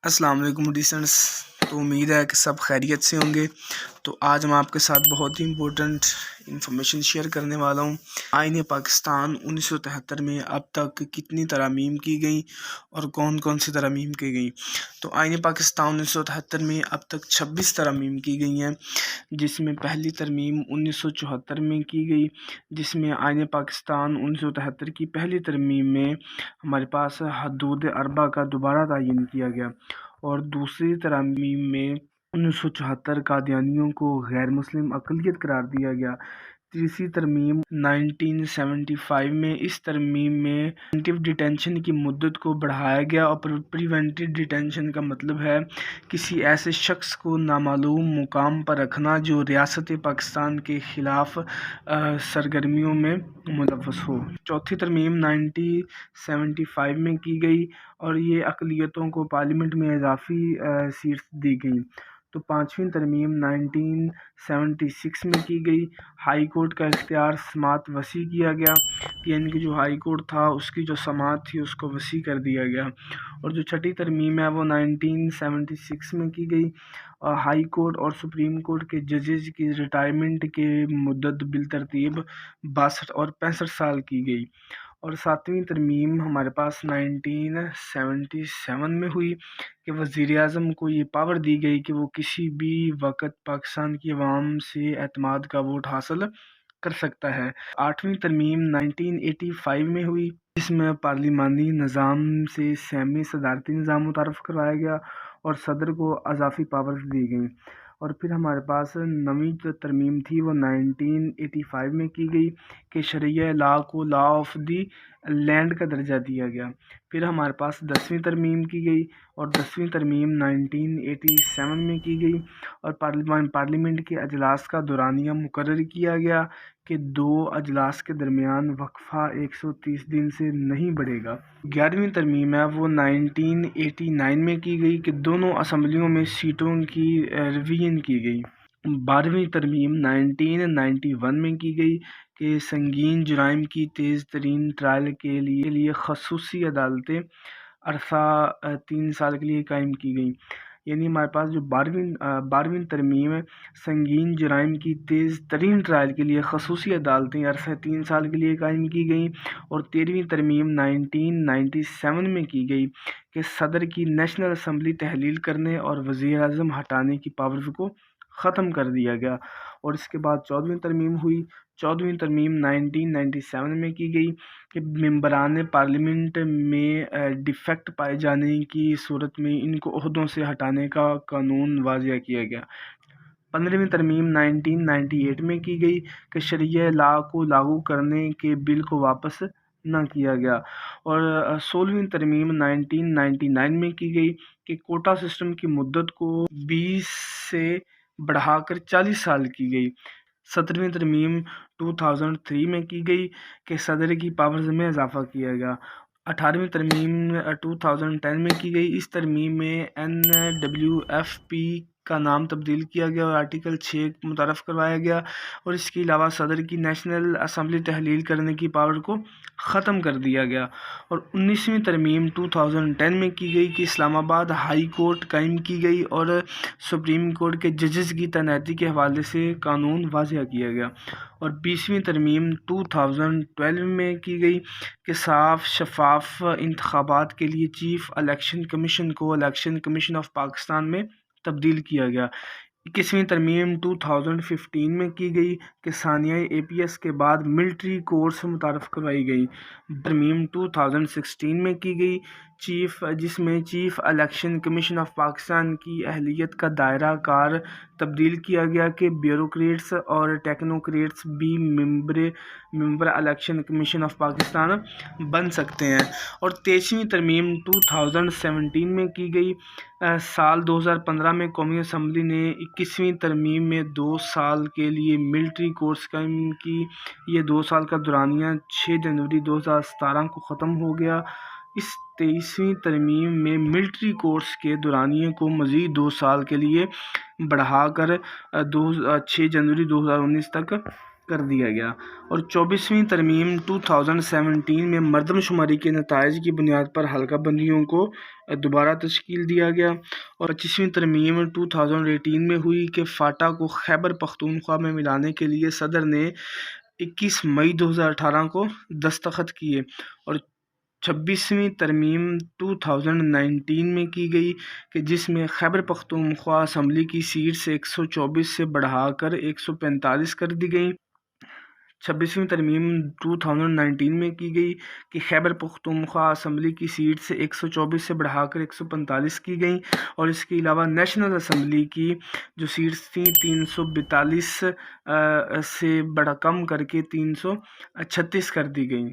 السلام علیکم ڈیسنٹس، تو امید ہے کہ سب خیریت سے ہوں گے۔ تو آج میں آپ کے ساتھ بہت ہی امپورٹنٹ انفارمیشن شیئر کرنے والا ہوں۔ آئین پاکستان 1973 میں اب تک کتنی ترامیم کی گئیں اور کون کون سی ترامیم کی گئیں۔ تو آئین پاکستان 1973 میں اب تک 26 ترامیم کی گئی ہیں، جس میں پہلی ترمیم 1974 میں کی گئی، جس میں آئین پاکستان 1973 کی پہلی ترمیم میں ہمارے پاس حدود اربع کا دوبارہ تعین کیا گیا، اور دوسری ترمیم میں 1974 قادیانیوں کو غیر مسلم اقلیت قرار دیا گیا۔ تیسری ترمیم 1975 میں، اس ترمیم میں پریونٹیو ڈیٹینشن کی مدت کو بڑھایا گیا، اور پریونٹیو ڈیٹینشن کا مطلب ہے کسی ایسے شخص کو نامعلوم مقام پر رکھنا جو ریاست پاکستان کے خلاف سرگرمیوں میں ملوث ہو۔ چوتھی ترمیم 1975 میں کی گئی، اور یہ اقلیتوں کو پارلیمنٹ میں اضافی سیٹس دی گئیں۔ تو پانچویں ترمیم 1976 میں کی گئی۔ ہائی کورٹ کا اختیار سماعت وسیع کیا گیا، یعنی کہ جو ہائی کورٹ تھا اس کی جو سماعت تھی اس کو وسیع کر دیا گیا۔ اور جو چھٹی ترمیم ہے وہ 1976 میں کی گئی، اور ہائی کورٹ اور سپریم کورٹ کے ججز کی ریٹائرمنٹ کے مدت بالترتیب 62 اور 65 سال کی گئی۔ اور ساتویں ترمیم ہمارے پاس 1977 میں ہوئی کہ وزیر اعظم کو یہ پاور دی گئی کہ وہ کسی بھی وقت پاکستان کی عوام سے اعتماد کا ووٹ حاصل کر سکتا ہے۔ آٹھویں ترمیم 1985 میں ہوئی، جس میں پارلیمانی نظام سے سیمی صدارتی نظام متعارف کروایا گیا اور صدر کو اضافی پاورز دی گئیں۔ اور پھر ہمارے پاس نویں جو ترمیم تھی وہ 1985 میں کی گئی کہ شرعیہ لا کو لا آف دی لینڈ کا درجہ دیا گیا۔ پھر ہمارے پاس 10ویں ترمیم کی گئی، اور 10ویں ترمیم 1987 میں کی گئی، اور پارلیمنٹ کے اجلاس کا دورانیہ مقرر کیا گیا کہ دو اجلاس کے درمیان وقفہ 130 دن سے نہیں بڑھے گا۔ 11ویں ترمیم ہے وہ 1989 میں کی گئی کہ دونوں اسمبلیوں میں سیٹوں کی ریویژن کی گئی۔ 12ویں ترمیم 1991 میں کی گئی کہ سنگین جرائم کی تیز ترین ٹرائل کے لیے خصوصی عدالتیں عرصہ 3 سال کے لیے قائم کی گئیں۔ یعنی ہمارے پاس جو 12ویں ترمیم سنگین جرائم کی تیز ترین ٹرائل کے لیے خصوصی عدالتیں عرصہ 3 سال کے لیے قائم کی گئیں، اور 13ویں ترمیم 1997 میں کی گئی کہ صدر کی نیشنل اسمبلی تحلیل کرنے اور وزیر اعظم ہٹانے کی پاورز کو ختم کر دیا گیا۔ اور اس کے بعد 14ویں ترمیم ہوئی۔ 14ویں ترمیم 1997 میں کی گئی کہ ممبران پارلیمنٹ میں ڈیفیکٹ پائے جانے کی صورت میں ان کو عہدوں سے ہٹانے کا قانون وضع کیا گیا۔ 15ویں ترمیم 1998 میں کی گئی کہ شرعیہ لا کو لاگو کرنے کے بل کو واپس نہ کیا گیا۔ اور 16ویں ترمیم 1999 میں کی گئی کہ کوٹا سسٹم کی مدت کو 20 سے بڑھا کر 40 سال کی گئی۔ 17ویں ترمیم 2003 میں کی گئی کہ صدر کی پاورز میں اضافہ کیا گیا۔ 18ویں ترمیم 2010 میں کی گئی۔ اس ترمیم میں NWFP کا نام تبدیل کیا گیا اور آرٹیکل 6 متعارف کروایا گیا، اور اس کے علاوہ صدر کی نیشنل اسمبلی تحلیل کرنے کی پاور کو ختم کر دیا گیا۔ اور 19ویں ترمیم 2010 میں کی گئی کہ اسلام آباد ہائی کورٹ قائم کی گئی، اور سپریم کورٹ کے ججز کی تعیناتی کے حوالے سے قانون واضح کیا گیا۔ اور 20ویں ترمیم 2012 میں کی گئی کہ صاف شفاف انتخابات کے لیے چیف الیکشن کمیشن کو الیکشن کمیشن آف پاکستان میں تبدیل کیا گیا۔ 21ویں ترمیم 2015 میں کی گئی کہ ثانیہ APS کے بعد ملٹری کورس متعارف کروائی گئی۔ ترمیم 2016 میں کی گئی جس میں chief election commission of Pakistan کی اہلیت کا دائرہ کار تبدیل کیا گیا کہ بیوروکریٹس اور ٹیکنوکریٹس بھی member election commission of Pakistan بن سکتے ہیں۔ اور 23ویں ترمیم 2017 میں کی گئی۔ سال 2015 میں قومی اسمبلی نے 21ویں ترمیم میں 2 سال کے لیے ملٹری کورس قائم کی۔ یہ 2 سال کا دورانیہ 6 جنوری 2017 کو ختم ہو گیا۔ اس 23ویں ترمیم میں ملٹری کورس کے دورانیے کو مزید 2 سال کے لیے بڑھا کر 6 جنوری 2019 تک کر دیا گیا، اور 24ویں ترمیم 2017 میں مردم شماری کے نتائج کی بنیاد پر حلقہ بندیوں کو دوبارہ تشکیل دیا گیا، اور 25ویں ترمیم 2018 میں ہوئی کہ فاٹا کو خیبر پختونخوا میں ملانے کے لیے صدر نے 21 مئی 2018 کو دستخط کیے، اور 26ویں ترمیم 2019 میں کی گئی کہ جس میں خیبر پختونخوا اسمبلی کی سیٹ سے 124 سے بڑھا کر 145 کر دی گئی۔ 26ویں ترمیم 2019 میں کی گئی کہ خیبر پختونخوا اسمبلی کی سیٹ سے 124 سے بڑھا کر 145 کی گئیں، اور اس کے علاوہ نیشنل اسمبلی کی جو سیٹس تھیں 342 سے بڑا کم کر کے 336 کر دی گئیں۔